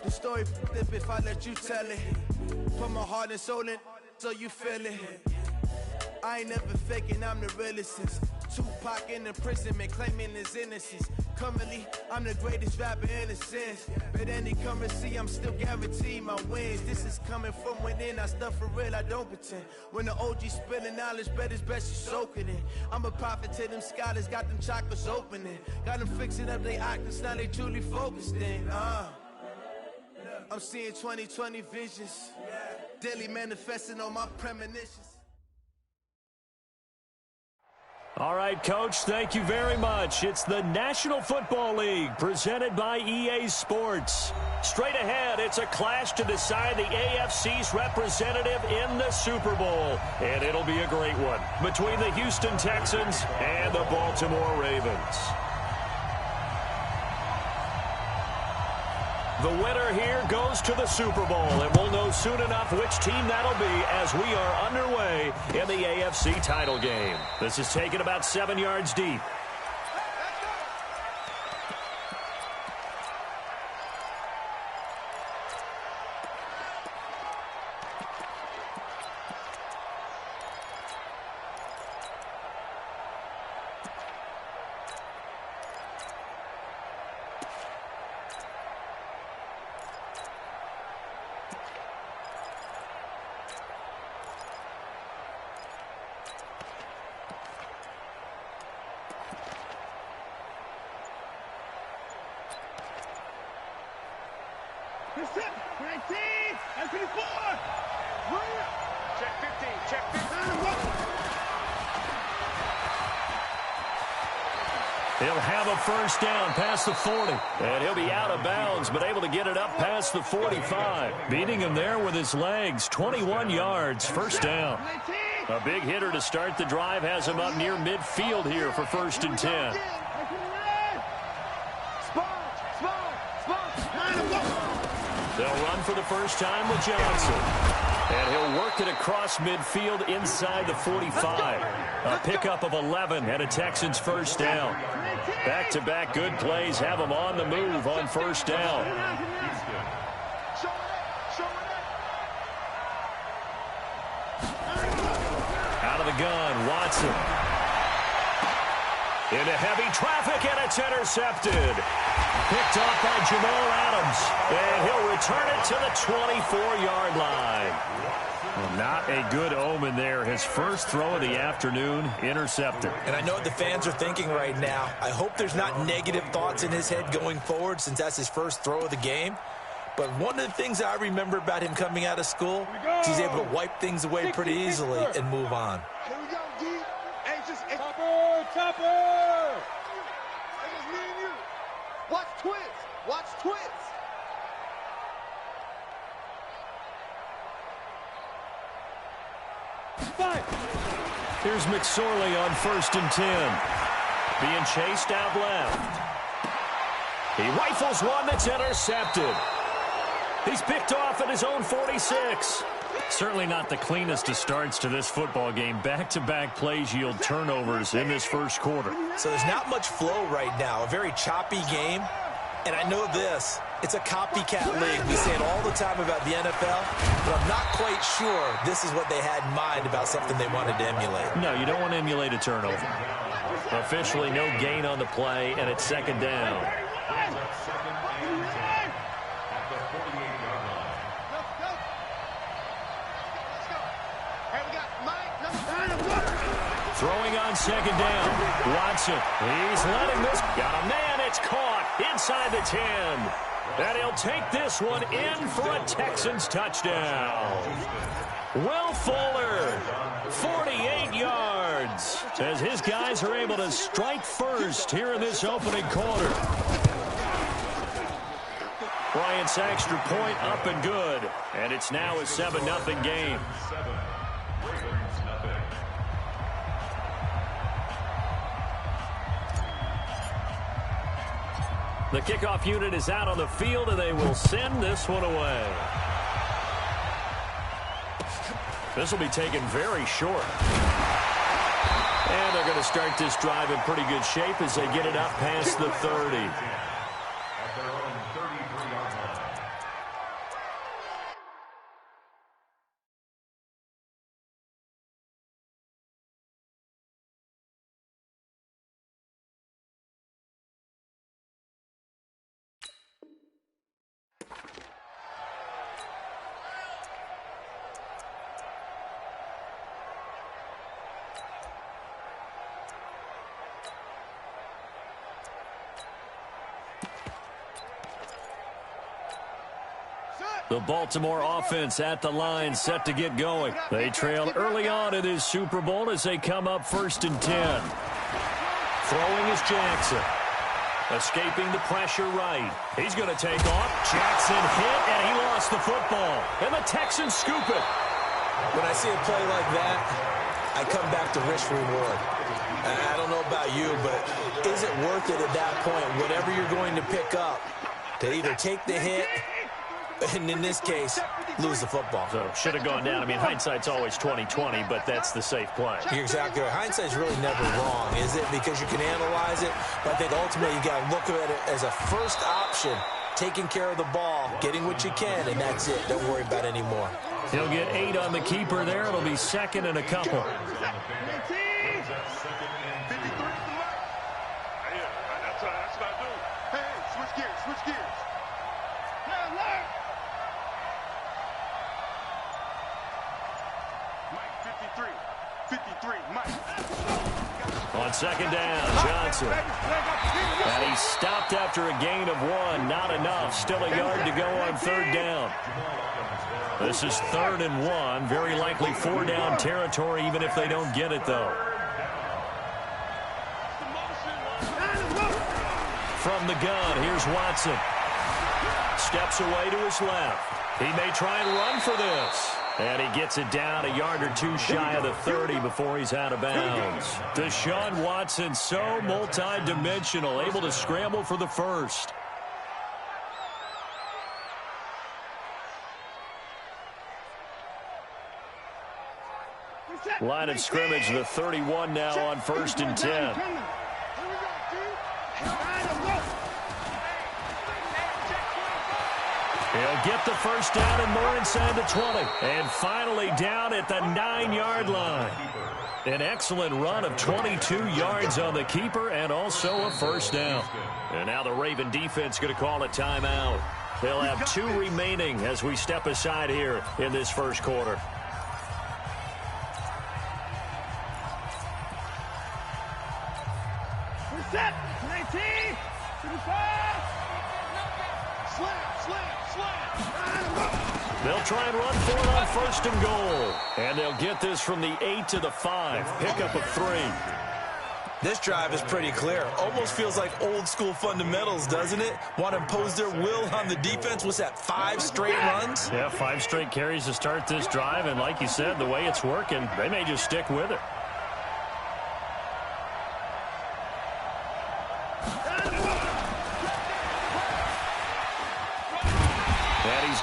The story if I let you tell it. Put my heart and soul in so you feel it. I ain't never faking, I'm the realest since Tupac in imprisonment, claiming his innocence. Currently, I'm the greatest rapper in a sense. But any currency, I'm still guaranteed my wins. This is coming from within, I stuff for real, I don't pretend. When the OG spilling knowledge, bet it's best you soak it in. I'm a prophet to them scholars, got them chakras opening. Got them fixing up they octaves, now they truly focused in. I'm seeing 2020 visions, daily manifesting on my premonitions. All right, Coach, thank you very much. It's the National Football League presented by EA Sports. Straight ahead, it's a clash to decide the AFC's representative in the Super Bowl. And it'll be a great one between the Houston Texans and the Baltimore Ravens. The winner here goes to the Super Bowl, and we'll know soon enough which team that'll be as we are underway in the AFC title game. This is taken about 7 yards deep. He'll have a first down past the 40. And he'll be out of bounds, but able to get it up past the 45. Beating him there with his legs. 21 yards, first down. A big hitter to start the drive has him up near midfield here for 1st and 10. They'll run for the first time with Johnson. And he'll work it across midfield inside the 45. A pickup of 11 and a Texans first down. Back-to-back good plays have them on the move on first down. Out of the gun, Watson. Into heavy traffic, and it's intercepted. Picked off by Jamal Adams, and he'll return it to the 24-yard line. Well, not a good omen there. His first throw of the afternoon, intercepted. And I know what the fans are thinking right now. I hope there's not negative thoughts in his head going forward since that's his first throw of the game. But one of the things I remember about him coming out of school is he's able to wipe things away pretty easily and move on. Here we go, D. Chopper! Chopper! Hey, it's me and you. Watch twins. Watch twins. Here's McSorley on 1st and 10. Being chased out left. He rifles one that's intercepted. He's picked off at his own 46. Certainly not the cleanest of starts to this football game. Back-to-back plays yield turnovers in this first quarter. So there's not much flow right now. A very choppy game. And I know this. It's a copycat league. We say it all the time about the NFL, but I'm not quite sure this is what they had in mind about something they wanted to emulate. No, you don't want to emulate a turnover. Officially no gain on the play, and it's 2nd down. Throwing on 2nd down. Watson. He's letting this. Got a man. It's caught inside the 10. And he'll take this one in for a Texans touchdown. Will Fuller, 48 yards, as his guys are able to strike first here in this opening quarter. Bryant's extra point up and good. And it's now a 7-0 game. The kickoff unit is out on the field, and they will send this one away. This will be taken very short. And they're going to start this drive in pretty good shape as they get it up past the 30. The Baltimore offense at the line, set to get going. They trail early on in this Super Bowl as they come up 1st and 10. Throwing is Jackson. Escaping the pressure right. He's going to take off. Jackson hit, and he lost the football. And the Texans scoop it. When I see a play like that, I come back to risk reward. I don't know about you, but is it worth it at that point, whatever you're going to pick up, to either take the hit, and in this case, lose the football? So should have gone down. I mean, hindsight's always 20/20, but that's the safe play. You're exactly right. Hindsight's really never wrong, is it? Because you can analyze it, but I think ultimately you got to look at it as a first option, taking care of the ball, getting what you can, and that's it. Don't worry about it anymore. He'll get 8 on the keeper there. It'll be 2nd and a couple. Switch gears. Mike, 53, Mike. On 2nd down, Johnson. And he stopped after a gain of 1. Not enough. Still a yard to go on 3rd down. This is 3rd and 1. Very likely 4-down territory, even if they don't get it, though. From the gun, here's Watson. Steps away to his left. He may try and run for this. And he gets it down a yard or 2 shy of the 30 before he's out of bounds. Deshaun Watson, so multi-dimensional, able to scramble for the first. Line of scrimmage, the 31 now on 1st and 10. He'll get the first down and more inside the 20. And finally down at the 9-yard line. An excellent run of 22 yards on the keeper and also a first down. And now the Raven defense going to call a timeout. They'll have 2 remaining as we step aside here in this first quarter. Set, 19, 55. They'll try and run for it on 1st and goal. And they'll get this from the 8 to the 5. Pickup of 3. This drive is pretty clear. Almost feels like old school fundamentals, doesn't it? Want to impose their will on the defense. What's that, 5 straight runs? Yeah, 5 straight carries to start this drive. And like you said, the way it's working, they may just stick with it.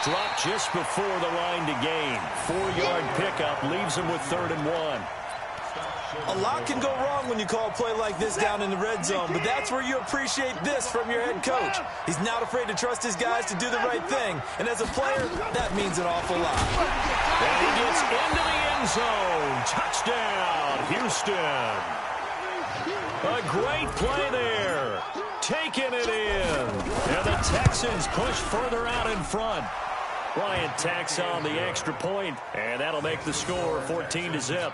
Dropped just before the line to gain. 4-yard pickup leaves him with 3rd and 1. A lot can go wrong when you call a play like this down in the red zone, but that's where you appreciate this from your head coach. He's not afraid to trust his guys to do the right thing, and as a player, that means an awful lot. And he gets into the end zone. Touchdown, Houston. A great play there. Taking it in. And the Texans push further out in front. Bryant tacks on the extra point, and that'll make the score 14-0.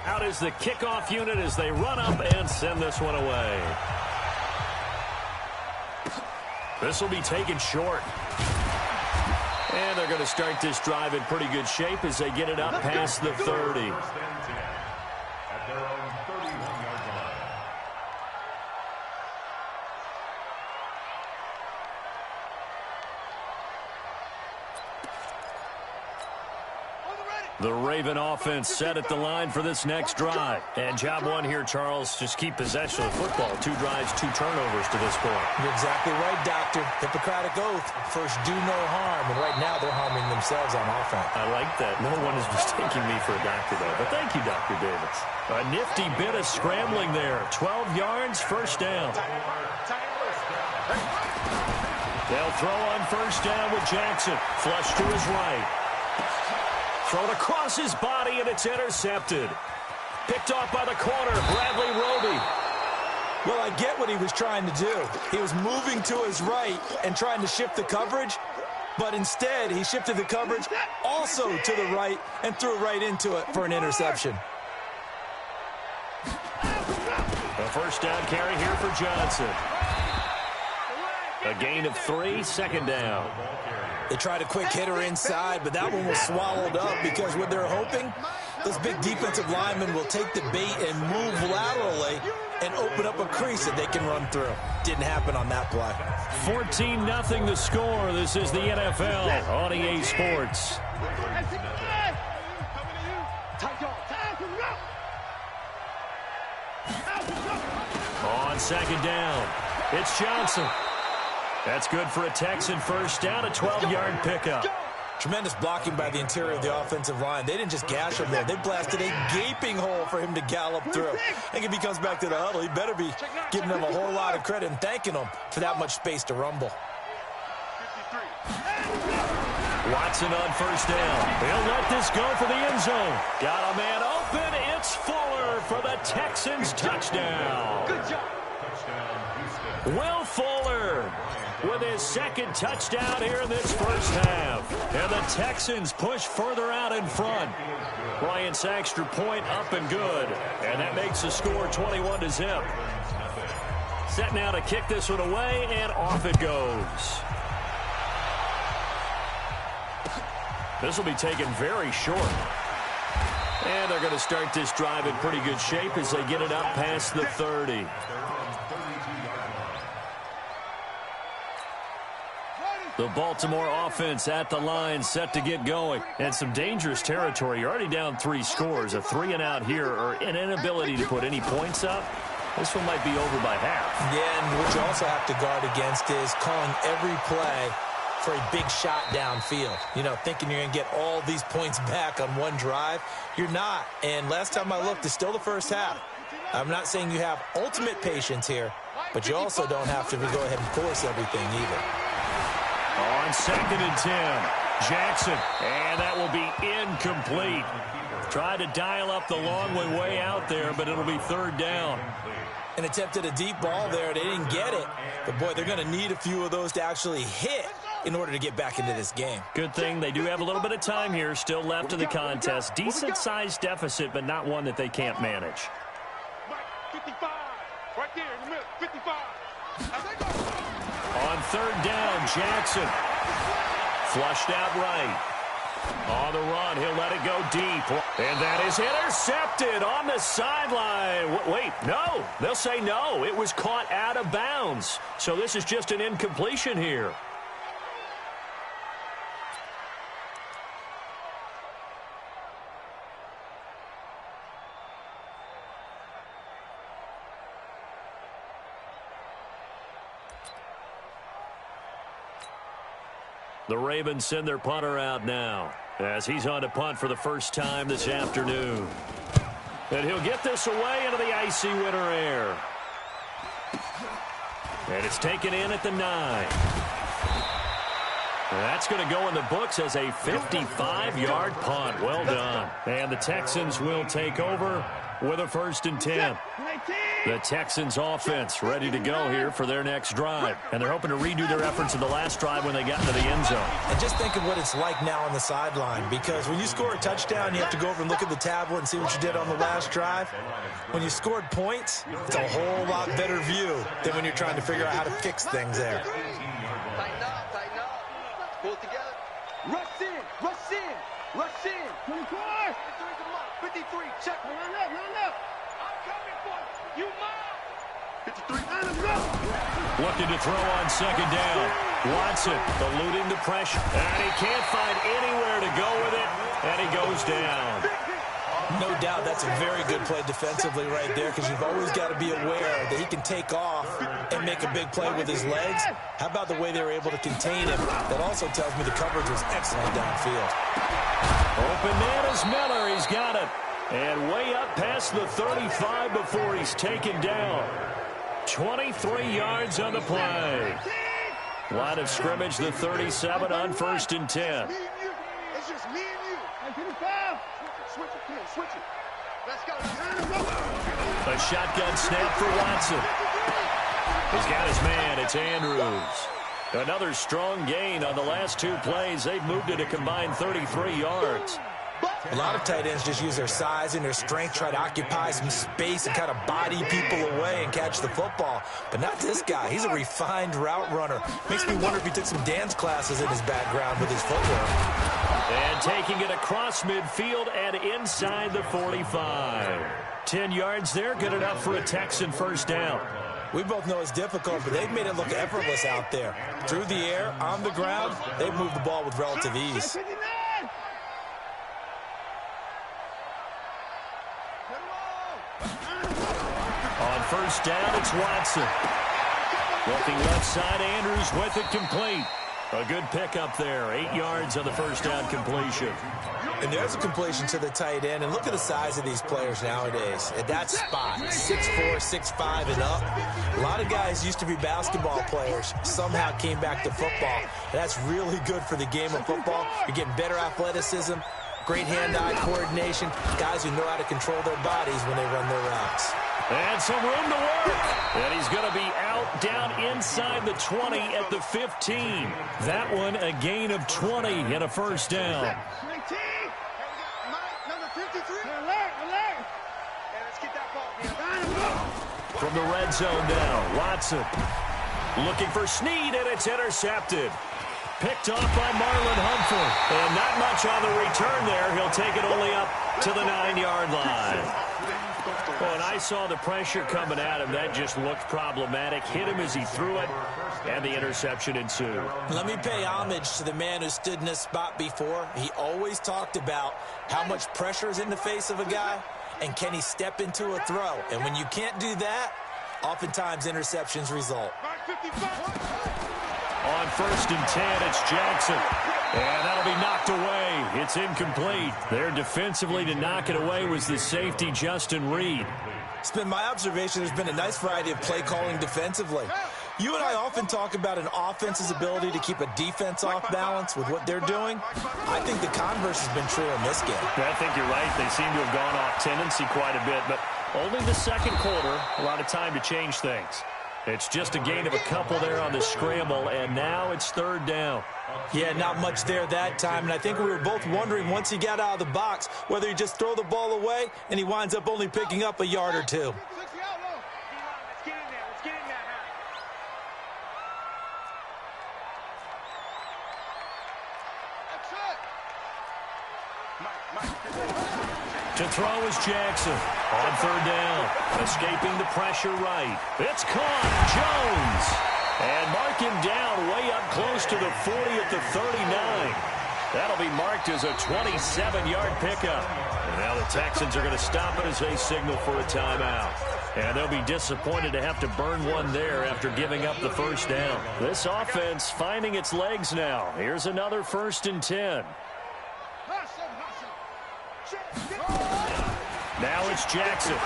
Out is the kickoff unit as they run up and send this one away. This will be taken short. And they're going to start this drive in pretty good shape as they get it up past the 30. The Raven offense set at the line for this next drive. And job 1 here, Charles, just keep possession of the football. 2 drives, 2 turnovers to this point. You're exactly right, Doctor. Hippocratic oath. First, do no harm. And right now, they're harming themselves on offense. I like that. No one is mistaking me for a doctor, though. But thank you, Dr. Davis. A nifty bit of scrambling there. 12 yards, first down. They'll throw on first down with Jackson. Flush to his right. Thrown across his body, and it's intercepted. Picked off by the corner, Bradley Roby. Well, I get what he was trying to do. He was moving to his right and trying to shift the coverage. But instead, he shifted the coverage also to the right and threw right into it for an interception. A first down carry here for Johnson. A gain of 3, second down. They tried a quick hitter inside, but that one was swallowed up because what they're hoping, those big defensive linemen will take the bait and move laterally and open up a crease that they can run through. Didn't happen on that play. 14-0 the score. This is the NFL on EA Sports. On second down, it's Johnson. That's good for a Texan first down, a 12-yard pickup. Tremendous blocking by the interior of the offensive line. They didn't just gash him there. They blasted a gaping hole for him to gallop through. I think if he comes back to the huddle, he better be giving them a whole lot of credit and thanking them for that much space to rumble. Watson on first down. He'll let this go for the end zone. Got a man open. It's Fuller for the Texans touchdown. Good job. Will Fuller with his second touchdown here in this first half. And the Texans push further out in front. Bryant's extra point up and good. And that makes the score 21-0. Set now to kick this one away, and off it goes. This will be taken very short. And they're going to start this drive in pretty good shape as they get it up past the 30. The Baltimore offense at the line, set to get going. And some dangerous territory. You're already down 3 scores. A 3-and-out here, or an inability to put any points up. This one might be over by half. Yeah, and what you also have to guard against is calling every play for a big shot downfield. You know, thinking you're going to get all these points back on one drive. You're not. And last time I looked, it's still the first half. I'm not saying you have ultimate patience here, but you also don't have to go ahead and force everything either. On 2nd and 10, Jackson, and that will be incomplete. Tried to dial up the long way out there, but it'll be 3rd down. And attempted a deep ball there. They didn't get it. But, boy, they're going to need a few of those to actually hit in order to get back into this game. Good thing they do have a little bit of time here still left in the contest. Decent-sized deficit, but not one that they can't manage. 55, right there in the middle, 55. On 3rd down, Jackson. Flushed out right. On the run, he'll let it go deep. And that is intercepted on the sideline. Wait, no. They'll say no. It was caught out of bounds. So this is just an incompletion here. The Ravens send their punter out now as he's on to punt for the first time this afternoon. And he'll get this away into the icy winter air. And it's taken in at the 9. That's going to go in the books as a 55-yard punt. Well done. And the Texans will take over with a 1st and 10. The Texans offense ready to go here for their next drive. And they're hoping to redo their efforts in the last drive when they got into the end zone. And just think of what it's like now on the sideline, because when you score a touchdown, you have to go over and look at the tablet and see what you did on the last drive. When you scored points, it's a whole lot better view than when you're trying to figure out how to fix things there. Tighten up, tighten up. Pull it together. Rush in, rush in, rush in. 24. 53, check. Run up, run up. I'm coming for you. You mine. 53. Looking to throw on 2nd down. Watson eluding the pressure. And he can't find anywhere to go with it. And he goes down. No doubt that's a very good play defensively right there, because you've always got to be aware that he can take off and make a big play with his legs. How about the way they were able to contain him? That also tells me the coverage was excellent downfield. Open man is Miller. He's got it. And way up past the 35 before he's taken down. 23 yards on the play. Line of scrimmage, the 37 on 1st and 10. It's just me and you. Switch it, switch it. Let's go. A shotgun snap for Watson. He's got his man. It's Andrews. Another strong gain on the last 2 plays. They've moved it a combined 33 yards. A lot of tight ends just use their size and their strength, try to occupy some space and kind of body people away and catch the football. But not this guy. He's a refined route runner. Makes me wonder if he took some dance classes in his background with his footwork. And taking it across midfield and inside the 45. 10 yards there, good enough for a Texan first down. We both know it's difficult, but they've made it look effortless out there. Through the air, on the ground, they've moved the ball with relative ease. On first down, it's Watson. Looking left side, Andrews with it complete. A good pickup there. 8 yards on the first down completion. And there's a completion to the tight end. And look at the size of these players nowadays. At that spot, 6'4", 6'5", and up. A lot of guys used to be basketball players. Somehow came back to football. And that's really good for the game of football. You're getting better athleticism, great hand-eye coordination, guys who know how to control their bodies when they run their routes. And some room to work. And he's going to be out down inside the 20 at the 15. That one a gain of 20 and a first down. Number 53. From the red zone now, Watson looking for Snead, and it's intercepted. Picked off by Marlon Humphrey. And not much on the return there. He'll take it only up to the 9-yard line. Well, and I saw the pressure coming at him. That just looked problematic. Hit him as he threw it, and the interception ensued. Let me pay homage to the man who stood in this spot before. He always talked about how much pressure is in the face of a guy, and can he step into a throw. And when you can't do that, oftentimes interceptions result. On first and 10, it's Jackson. And that'll be knocked away. It's incomplete. There defensively to knock it away was the safety, Justin Reed. It's been my observation there's been a nice variety of play calling defensively. You and I often talk about an offense's ability to keep a defense off balance with what they're doing. I think the converse has been true in this game. I think you're right. They seem to have gone off tendency quite a bit, but only the second quarter, a lot of time to change things. It's just a gain of a couple there on the scramble, and now it's third down. Yeah, not much there that time, and I think we were both wondering once he got out of the box whether he just throw the ball away, and he winds up only picking up a yard or two. To throw is Jackson on third down, escaping the pressure right. It's caught, Jones, and mark him down way up close to the 40 at the 39. That'll be marked as a 27-yard pickup. And now the Texans are going to stop it as they signal for a timeout. And they'll be disappointed to have to burn one there after giving up the first down. This offense finding its legs now. Here's another first and 10. Now it's Jackson.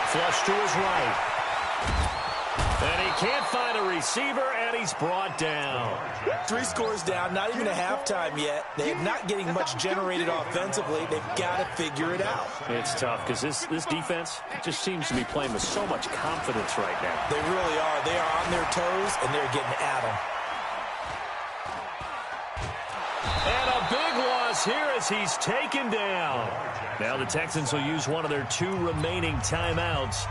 Flush to his right. And he can't find a receiver, and he's brought down. 3 scores down, not even a halftime yet. They're not getting much generated offensively. They've got to figure it out. It's tough because this defense just seems to be playing with so much confidence right now. They really are. They are on their toes, and they're getting at them. And a big loss here as he's taken down. Now the Texans will use one of their 2 remaining timeouts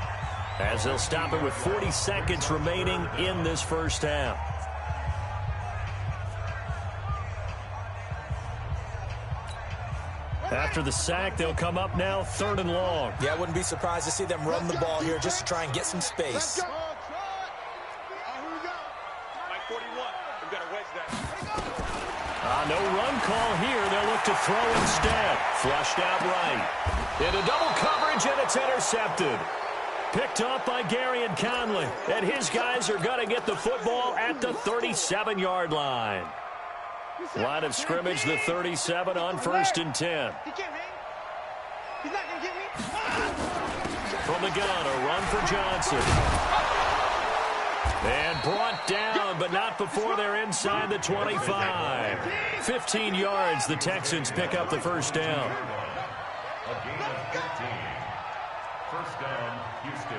as they'll stop it with 40 seconds remaining in this first half. After the sack, they'll come up now 3rd and long. Yeah, I wouldn't be surprised to see them run the ball here just to try and get some space. No run call here. They'll look to throw instead. Flushed out right. Into double coverage, and it's intercepted. Picked off by Gary and Conley. And his guys are going to get the football at the 37-yard line. Line of scrimmage, the 37 on first and 10. From the gun, a run for Johnson. And brought down, but not before they're inside the 25. 15 yards, the Texans pick up the first down. First down, Houston.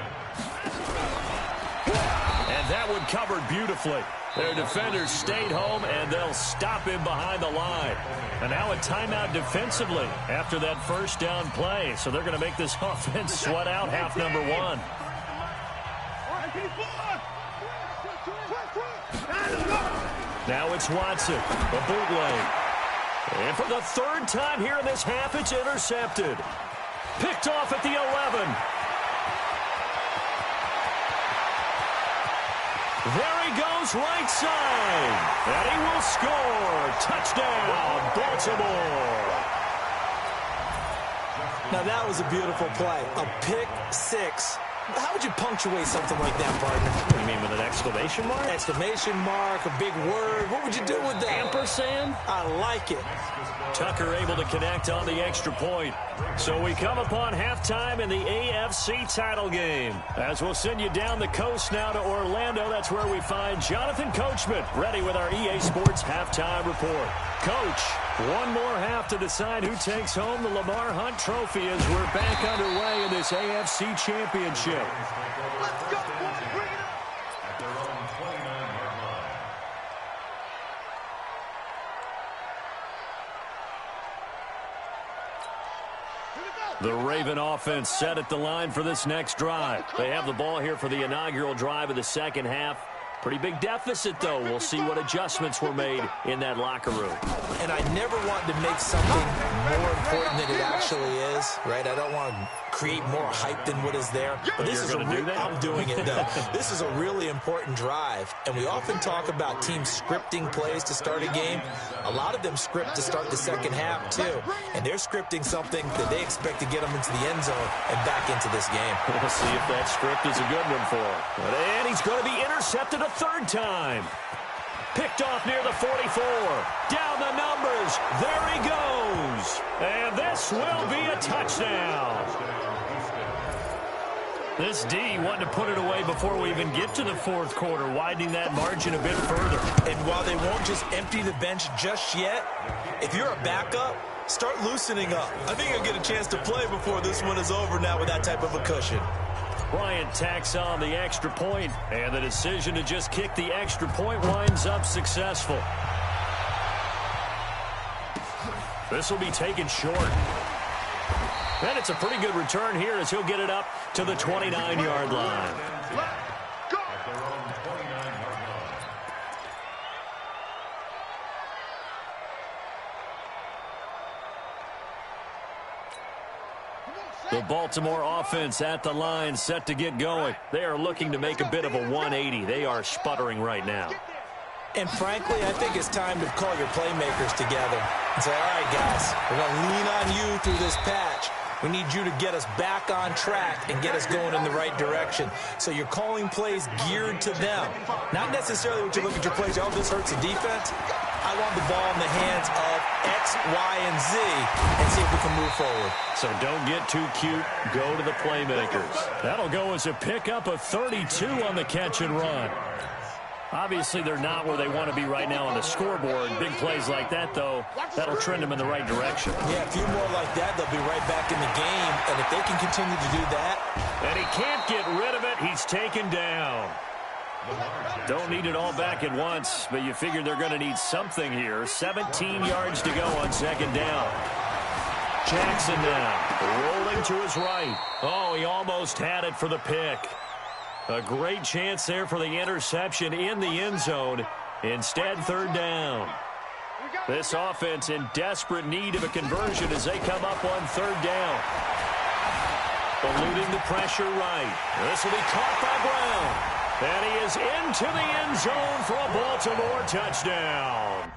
And that one covered beautifully. Their defenders stayed home, and they'll stop him behind the line. And now a timeout defensively after that first down play. So they're going to make this offense sweat out half number one. Now it's Watson, a bootleg. And for the third time here in this half, it's intercepted. Picked off at the 11. There he goes, right side. And he will score. Touchdown, Baltimore. Now that was a beautiful play. A pick six. How would you punctuate something like that, partner? What do you mean, with an exclamation mark? Exclamation mark, a big word. What would you do with that? Ampersand? I like it. Tucker able to connect on the extra point. So we come upon halftime in the AFC title game. As we'll send you down the coast now to Orlando, that's where we find Jonathan Coachman, ready with our EA Sports halftime report. Coach, one more half to decide who takes home the Lamar Hunt Trophy as we're back underway in this AFC Championship. Let's go, boys. Bring it up. At their own 29-yard line. The Raven offense set at the line for this next drive. They have the ball here for the inaugural drive of the second half. Pretty big deficit, though. We'll see what adjustments were made in that locker room. And I never want to make something more important than it actually is, right? I don't want to create more hype than what is there. But this is You're gonna do that? I'm doing it, though. This is a really important drive. And we often talk about teams scripting plays to start a game. A lot of them script to start the second half, too. And they're scripting something that they expect to get them into the end zone and back into this game. We'll see if that script is a good one for him. And he's going to be intercepted a third time. Picked off near the 44. Down the numbers. There he goes. And this will be a touchdown. This D wanting to put it away before we even get to the fourth quarter, widening that margin a bit further. And while they won't just empty the bench just yet, if you're a backup, start loosening up. I think you'll get a chance to play before this one is over now with that type of a cushion. Bryant tacks on the extra point, and the decision to just kick the extra point winds up successful. This will be taken short. And it's a pretty good return here as he'll get it up to the 29-yard line. At their own 29-yard line. The Baltimore offense at the line, set to get going. They are looking to make a bit of a 180. They are sputtering right now. And frankly, I think it's time to call your playmakers together and say, all right, guys, we're going to lean on you through this patch. We need you to get us back on track and get us going in the right direction. So you're calling plays geared to them. Not necessarily what you look at your plays, oh, this hurts the defense. I want the ball in the hands of X, Y, and Z and see if we can move forward. So don't get too cute. Go to the playmakers. That'll go as a pickup of 32 on the catch and run. Obviously, they're not where they want to be right now on the scoreboard. Big plays like that, though, that'll trend them in the right direction. Yeah, a few more like that, they'll be right back in the game. And if they can continue to do that. And he can't get rid of it. He's taken down. Don't need it all back at once, but you figure they're going to need something here. 17 yards to go on second down. Jackson now rolling to his right. Oh, he almost had it for the pick. A great chance there for the interception in the end zone. Instead, third down. This offense in desperate need of a conversion as they come up on third down. Eluding the pressure right. This will be caught by Brown. And he is into the end zone for a Baltimore touchdown.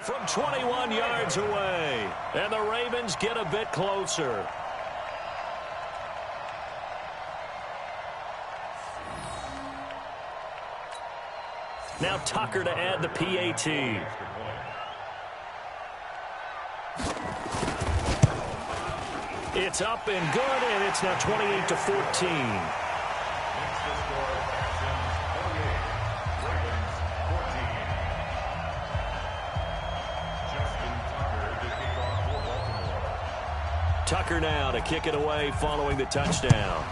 from 21 yards away. And the Ravens get a bit closer. Now Tucker to add the PAT. It's up and good, and it's now 28-14. Tucker now to kick it away following the touchdown.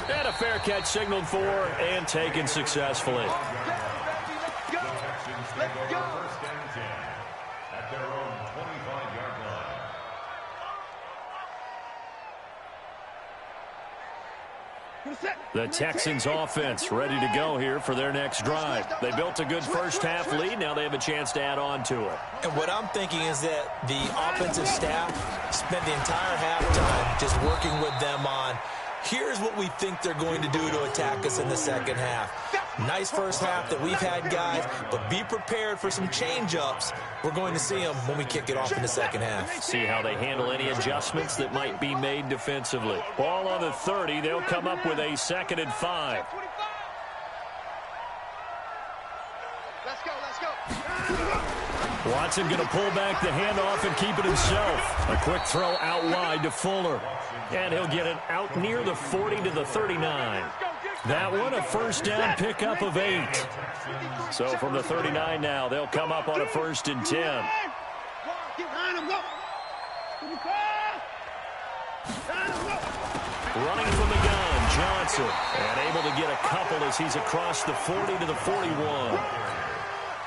And a fair catch signaled for and taken successfully. The Texans offense ready to go here for their next drive. They built a good first-half lead. Now they have a chance to add on to it. And what I'm thinking is that the offensive staff spent the entire halftime just working with them on, here's what we think they're going to do to attack us in the second half. Nice first half that we've had, guys, but be prepared for some change-ups. We're going to see them when we kick it off in the second half. See how they handle any adjustments that might be made defensively. Ball on the 30. They'll come up with a 2nd and 5. Let's go, let's go. Watson going to pull back the handoff and keep it himself. A quick throw out wide to Fuller. And he'll get it out near the 40 to the 39. That one, a first down pickup of 8. So from the 39 now, they'll come up on a 1st and 10. Running from the gun, Johnson. And able to get a couple as he's across the 40 to the 41.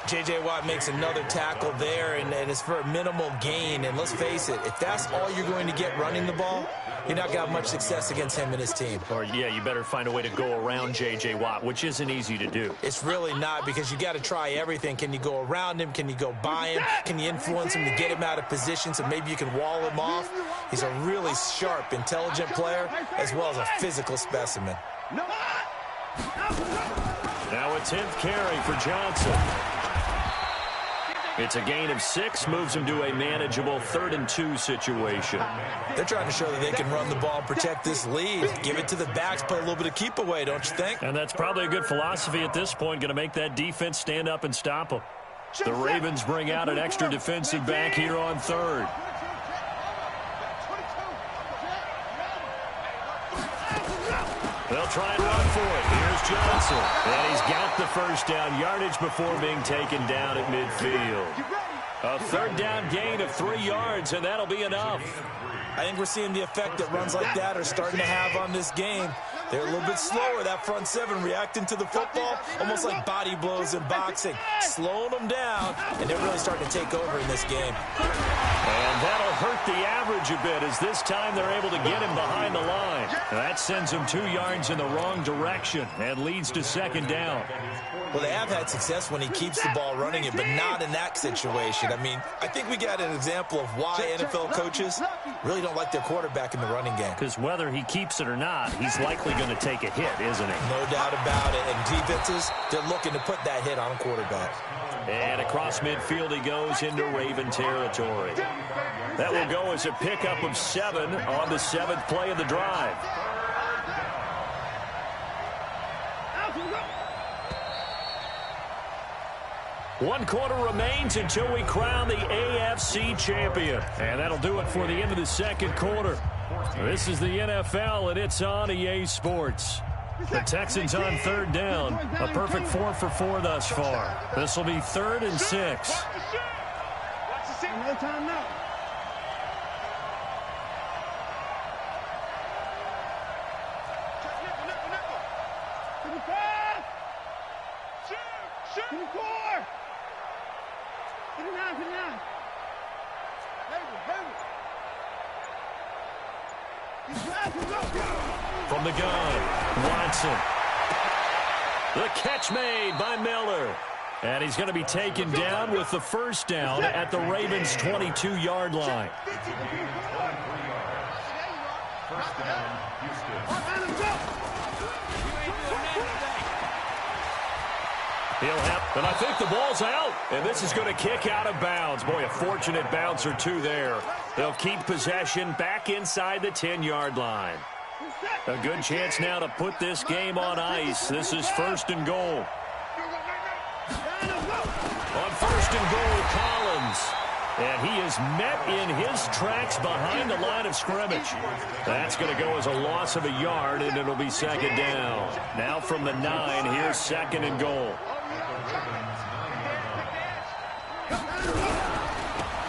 J.J. Watt makes another tackle there, and it's for a minimal gain. And let's face it, if that's all you're going to get running the ball, you're not going to have much success against him and his team. Or, yeah, you better find a way to go around J.J. Watt, which isn't easy to do. It's really not, because you got to try everything. Can you go around him? Can you go by him? Can you influence him to get him out of position so maybe you can wall him off? He's a really sharp, intelligent player, as well as a physical specimen. Now a 10th carry for Johnson. It's a gain of 6, moves him to a manageable 3rd and 2 situation. They're trying to show that they can run the ball and protect this lead. Give it to the backs, play a little bit of keep away, don't you think? And that's probably a good philosophy at this point, going to make that defense stand up and stop them. The Ravens bring out an extra defensive back here on 3rd. They'll try and run for it. Here's Johnson. And he's got the first down yardage before being taken down at midfield. A 3rd down gain of 3 yards, and that'll be enough. I think we're seeing the effect that runs like that are starting to have on this game. They're a little bit slower, that front 7, reacting to the football, almost like body blows in boxing, slowing them down, and they're really starting to take over in this game. And that'll hurt the average a bit, as this time they're able to get him behind the line. That sends him 2 yards in the wrong direction and leads to 2nd down. Well, they have had success when he keeps the ball running it, but not in that situation. I mean, I think we got an example of why NFL coaches really don't like their quarterback in the running game. Because whether he keeps it or not, he's likely going to take a hit, isn't he? No doubt about it. And defenses, they're looking to put that hit on a quarterback. And across midfield he goes into Raven territory. That will go as a pickup of 7 on the 7th play of the drive. One quarter remains until we crown the AFC champion. And that'll do it for the end of the 2nd quarter. This is the NFL, and it's on EA Sports. The Texans on 3rd down. A perfect 4 for 4 thus far. This will be 3rd and 6. No time now. To the pass. Shoot. To the core. To the 9, to the 9. From the gun, Watson. The catch made by Miller. And he's going to be taken down with the first down at the Ravens' 22-yard line. First down, Houston. He'll have, and I think the ball's out. And this is going to kick out of bounds. Boy, a fortunate bounce or two there. They'll keep possession back inside the 10-yard line. A good chance now to put this game on ice. This is 1st and goal. On 1st and goal, Collins. And he is met in his tracks behind the line of scrimmage. That's going to go as a loss of a yard, and it'll be 2nd down. Now from the 9, here's 2nd and goal.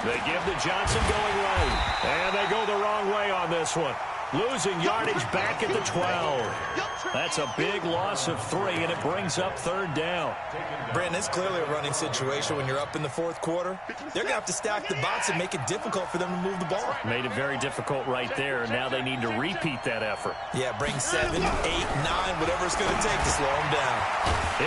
They give to Johnson going right. And they go the wrong way on this one. Losing yardage back at the 12. That's a big loss of 3, and it brings up 3rd down. Brandon, it's clearly a running situation when you're up in the 4th quarter. They're going to have to stack the box and make it difficult for them to move the ball. Made it very difficult right there. Now they need to repeat that effort. Yeah, bring 7, 8, 9, whatever it's going to take to slow them down.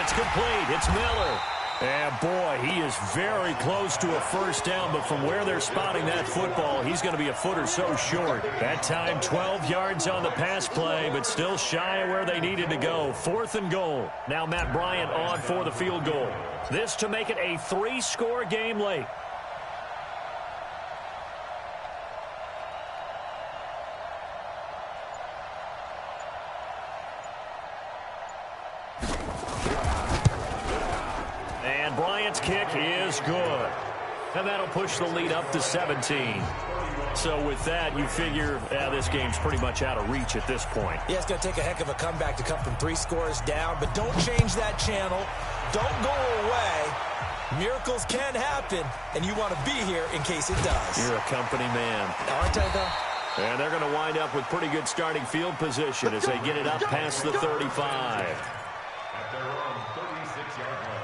It's complete. It's Miller. And, boy, he is very close to a 1st down, but from where they're spotting that football, he's going to be a foot or so short. That time, 12 yards on the pass play, but still shy of where they needed to go. 4th and goal. Now Matt Bryant on for the field goal. This to make it a 3-score game late. Bryant's kick is good. And that'll push the lead up to 17. So with that, you figure this game's pretty much out of reach at this point. Yeah, it's going to take a heck of a comeback to come from 3 scores down. But don't change that channel. Don't go away. Miracles can happen, and you want to be here in case it does. You're a company man. Aren't I, though? And they're going to wind up with pretty good starting field position as they get it up past the 35. At their own 36-yard line.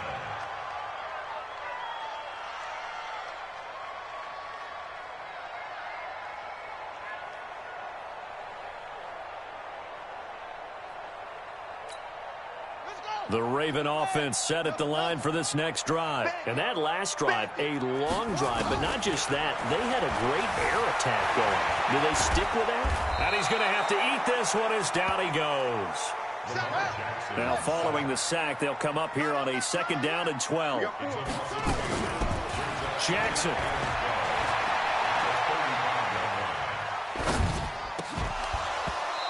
The Raven offense set at the line for this next drive. And that last drive, a long drive, but not just that. They had a great air attack going. Do they stick with that? And he's going to have to eat this one as down he goes. Now following the sack, they'll come up here on a 2nd down and 12. Jackson.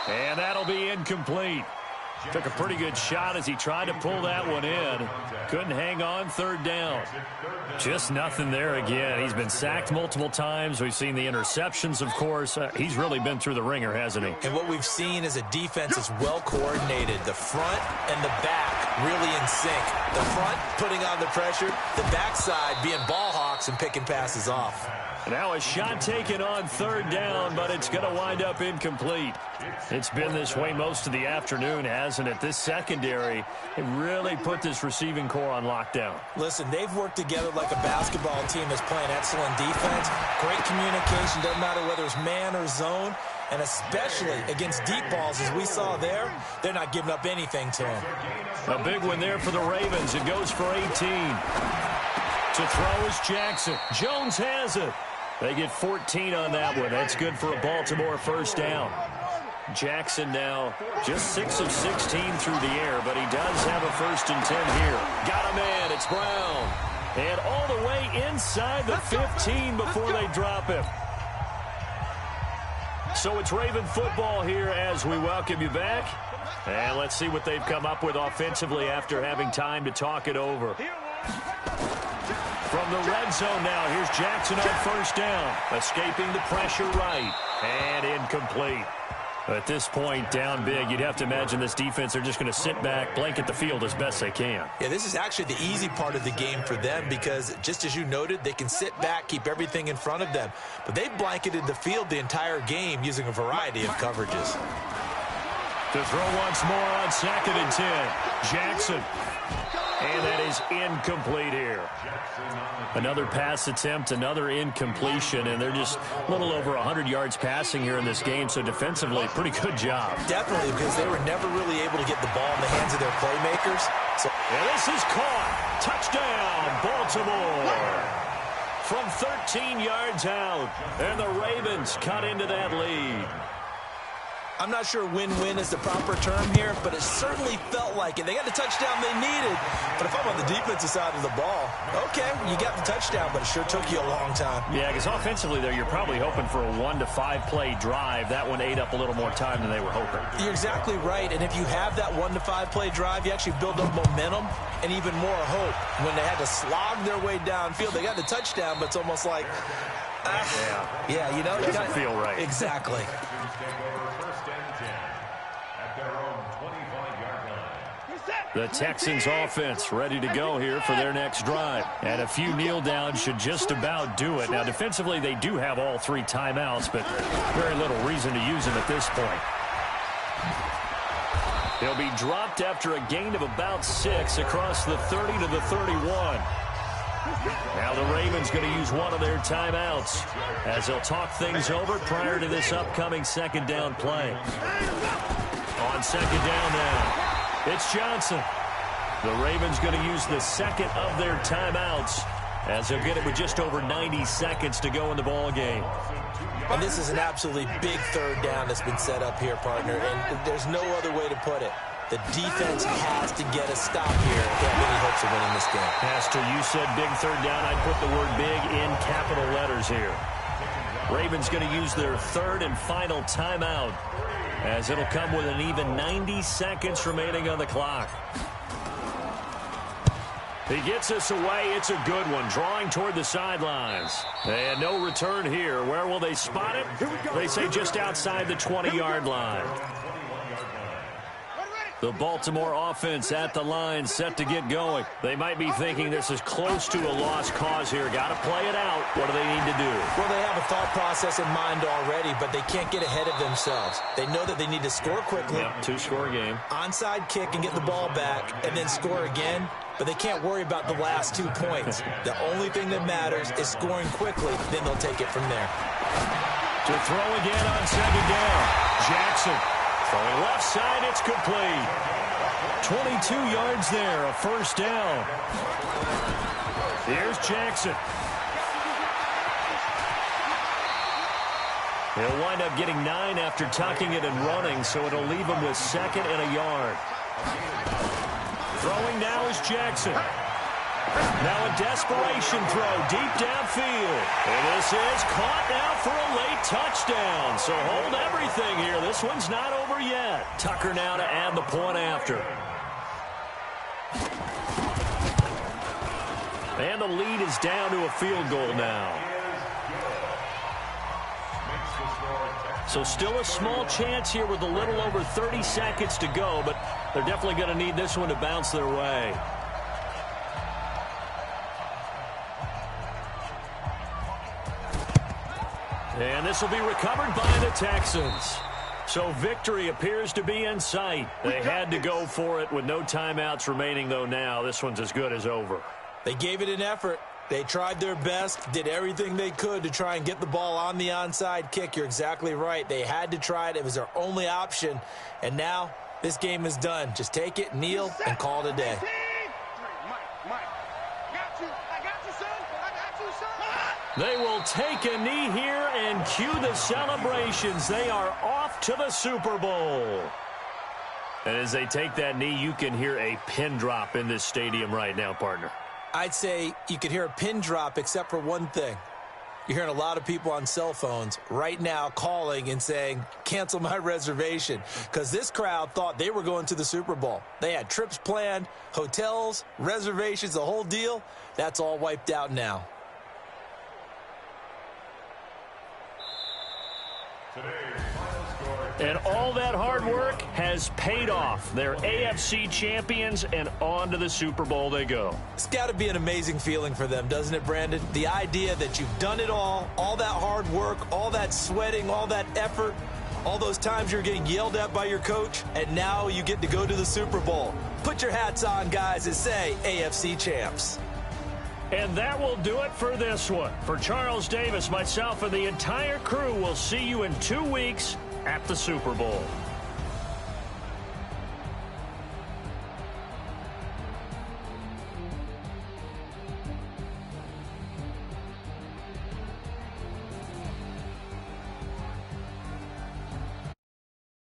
And that'll be incomplete. Took a pretty good shot as he tried to pull that one in. Couldn't hang on 3rd down. Just nothing there again. He's been sacked multiple times. We've seen the interceptions, of course. He's really been through the ringer, hasn't he? And what we've seen is a defense that's well coordinated. The front and the back really in sync. The front putting on the pressure. The backside being ball hawks and picking passes off. Now a shot taken on 3rd down, but it's going to wind up incomplete. It's been this way most of the afternoon, hasn't it? This secondary, it really put this receiving core on lockdown. Listen, they've worked together like a basketball team that's playing excellent defense. Great communication, doesn't matter whether it's man or zone. And especially against deep balls, as we saw there, they're not giving up anything to them. A big one there for the Ravens. It goes for 18. To throw is Jackson. Jones has it. They get 14 on that one. That's good for a Baltimore 1st down. Jackson now just 6 of 16 through the air, but he does have a 1st and 10 here. Got a man. It's Brown. And all the way inside the 15 before they drop him. So it's Raven football here as we welcome you back. And let's see what they've come up with offensively after having time to talk it over. From the red zone now, here's Jackson on 1st down. Escaping the pressure right. And incomplete. At this point, down big, you'd have to imagine this defense are just going to sit back, blanket the field as best they can. Yeah, this is actually the easy part of the game for them because, just as you noted, they can sit back, keep everything in front of them. But they've blanketed the field the entire game using a variety of coverages. To throw once more on 2nd and 10. Jackson. And that is incomplete here. Another pass attempt, another incompletion, and they're just a little over 100 yards passing here in this game, so defensively, pretty good job. Definitely, because they were never really able to get the ball in the hands of their playmakers. And this is caught. Touchdown, Baltimore. From 13 yards out, and the Ravens cut into that lead. I'm not sure win-win is the proper term here, but it certainly felt like it. They got the touchdown they needed. But if I'm on the defensive side of the ball, okay, you got the touchdown, but it sure took you a long time. Yeah, because offensively there, you're probably hoping for a 1 to 5 play drive. That one ate up a little more time than they were hoping. You're exactly right, and if you have that 1 to 5 play drive, you actually build up momentum and even more hope. When they had to slog their way downfield, they got the touchdown, but it's almost like, yeah, you know, it doesn't feel right. Exactly. The Texans offense ready to go here for their next drive. And a few kneel downs should just about do it. Now, defensively, they do have all 3 timeouts, but very little reason to use them at this point. He'll be dropped after a gain of about 6 across the 30 to the 31. Now the Ravens going to use one of their timeouts as they'll talk things over prior to this upcoming second down play. On second down now, it's Johnson. The Ravens going to use the second of their timeouts as they'll get it with just over 90 seconds to go in the ball game. And this is an absolutely big third down that's been set up here, partner, and there's no other way to put it. The defense has to get a stop here if they have any hopes of winning this game. Pastor, you said big third down. I'd put the word big in capital letters here. Ravens going to use their third and final timeout as it'll come with an even 90 seconds remaining on the clock. He gets us away. It's a good one, drawing toward the sidelines. And no return here. Where will they spot it? They say just outside the 20-yard line. The Baltimore offense at the line, set to get going. They might be thinking this is close to a lost cause here. Got to play it out. What do they need to do? Well, they have a thought process in mind already, but they can't get ahead of themselves. They know that they need to score quickly. Yep, 2-score game. Onside kick and get the ball back, and then score again. But they can't worry about the last 2 points. The only thing that matters is scoring quickly. Then they'll take it from there. To throw again on second down. Jackson. Throwing left side, it's complete. 22 yards there, a first down. Here's Jackson. He'll wind up getting 9 after tucking it and running, so it'll leave him with 2nd and a yard. Throwing now is Jackson. Now a desperation throw deep downfield. And this is caught now for a late touchdown. So hold everything here. This one's not over yet. Tucker now to add the point after. And the lead is down to a field goal now. So still a small chance here with a little over 30 seconds to go, but they're definitely going to need this one to bounce their way. And this will be recovered by the Texans. So victory appears to be in sight. They had to go for it with no timeouts remaining, though now this one's as good as over. They gave it an effort. They tried their best, did everything they could to try and get the ball on the onside kick. You're exactly right. They had to try it. It was their only option. And now this game is done. Just take it, kneel, and call it a day. They will take a knee here and cue the celebrations. They are off to the Super Bowl. And as they take that knee, you can hear a pin drop in this stadium right now, partner. I'd say you could hear a pin drop except for one thing. You're hearing a lot of people on cell phones right now calling and saying, cancel my reservation, because this crowd thought they were going to the Super Bowl. They had trips planned, hotels, reservations, the whole deal. That's all wiped out now. And all that hard work has paid off. They're AFC champions, and on to the Super Bowl they go. It's got to be an amazing feeling for them, doesn't it, Brandon? The idea that you've done it all that hard work, all that sweating, all that effort, all those times you're getting yelled at by your coach, and now you get to go to the Super Bowl. Put your hats on, guys, and say AFC champs. And that will do it for this one. For Charles Davis, myself, and the entire crew, we'll see you in 2 weeks at the Super Bowl.